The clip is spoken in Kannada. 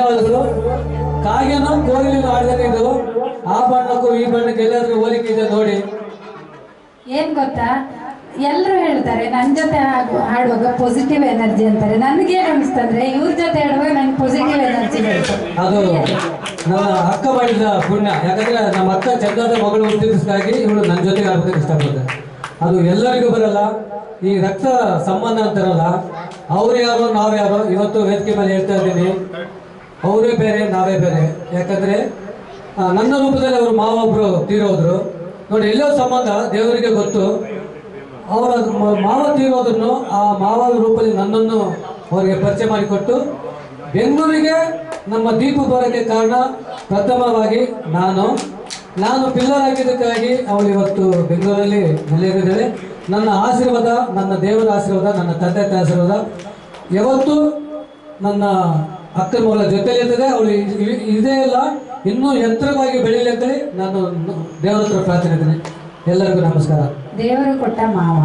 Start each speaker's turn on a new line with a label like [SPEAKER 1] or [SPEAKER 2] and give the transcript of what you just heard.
[SPEAKER 1] ಧನ್ಯವಾದಗಳು. ಕಾಗೆನೋ ಕೋಗಿಲಿನೋ ಆಡ್ದಂಗೆ ಇದು. ಆ ಬಣ್ಣಕ್ಕೂ ಈ ಬಣ್ಣಕ್ಕೆ ಎಲ್ಲಾದ್ರೂ ಹೋಲಿಕೆ ಇದೆ ನೋಡಿ.
[SPEAKER 2] ಏನ್ ಗೊತ್ತಾ, ಎಲ್ಲರೂ ಹೇಳ್ತಾರೆ ನನ್ನ ಜೊತೆ ಹಾಡುವಾಗ ಪಾಸಿಟಿವ್ ಎನರ್ಜಿ ಅಂತಾರೆ. ನನಗೇನು ಅನಿಸ್ತಂದ್ರೆ ಇವ್ರ ಜೊತೆ ಹಾಡುವಾಗ ನಂಗೆ ಪಾಸಿಟಿವ್ ಎನರ್ಜಿ ಬರುತ್ತೆ.
[SPEAKER 1] ಅದು ನನ್ನ ಅಕ್ಕ ಮಾಡಿದ ಪುಣ್ಯ. ಯಾಕಂದ್ರೆ ನಮ್ಮ ಅಕ್ಕ ಚಂದದ ಮಗಳು ಹುಟ್ಟಿದಕ್ಕಾಗಿ ಇವಳು ನನ್ನ ಜೊತೆಗೆ ಆಡ್ಬೇಕು ಇಷ್ಟಪಡ್ತಾರೆ. ಅದು ಎಲ್ಲರಿಗೂ ಬರಲ್ಲ. ಈ ರಕ್ತ ಸಂಬಂಧ ಅಂತಾರಲ್ಲ, ಅವ್ರು ಯಾರೋ ನಾವ್ಯಾರೋ. ಇವತ್ತು ವೇದಿಕೆ ಮೇಲೆ ಹೇಳ್ತಾ ಇದ್ದೀನಿ, ಅವರೇ ಬೇರೆ ನಾವೇ ಬೇರೆ. ಯಾಕಂದ್ರೆ ನನ್ನ ರೂಪದಲ್ಲಿ ಅವರು ಮಾವ ಒಬ್ರು ತೀರೋದ್ರು ನೋಡಿ. ಎಲ್ಲೋ ಸಂಬಂಧ ದೇವರಿಗೆ ಗೊತ್ತು. ಅವರ ಮಾವ ತೀರೋದ್ರೂ ಆ ಮಾವ ರೂಪದಲ್ಲಿ ನನ್ನನ್ನು ಅವರಿಗೆ ಪರಿಚಯ ಮಾಡಿಕೊಟ್ಟು ಬೆಂಗಳೂರಿಗೆ ನಮ್ಮ ದೀಪ ಬರೋಕ್ಕೆ ಕಾರಣ ಪ್ರಥಮವಾಗಿ ನಾನು ಪಿಲ್ಲರ್ ಆಗಿದ್ದಕ್ಕಾಗಿ ಅವಳು ಇವತ್ತು ಬೆಂಗಳೂರಲ್ಲಿ ನೆಲೆಯೂರಿದ್ದಾಳೆ. ನನ್ನ ಆಶೀರ್ವಾದ, ನನ್ನ ದೇವರ ಆಶೀರ್ವಾದ, ನನ್ನ ತಂದೆ ತಾಯಿ ಆಶೀರ್ವಾದ ಯಾವತ್ತೂ ನನ್ನ ಅಕ್ಕನ ಮಗಳ ಜೊತೆಲಿರ್ತದೆ. ಅವಳು ಇದೇ ಇಲ್ಲ, ಇನ್ನೂ ಎತ್ತರವಾಗಿ ಬೆಳೀಲಿ ಅಂತೇಳಿ ನಾನು ದೇವರ ಹತ್ರ ಪ್ರಾರ್ಥನೆ ಇದ್ದೀನಿ. ಎಲ್ಲರಿಗೂ ನಮಸ್ಕಾರ.
[SPEAKER 2] ದೇವರು ಕೊಟ್ಟ ಮಾವ.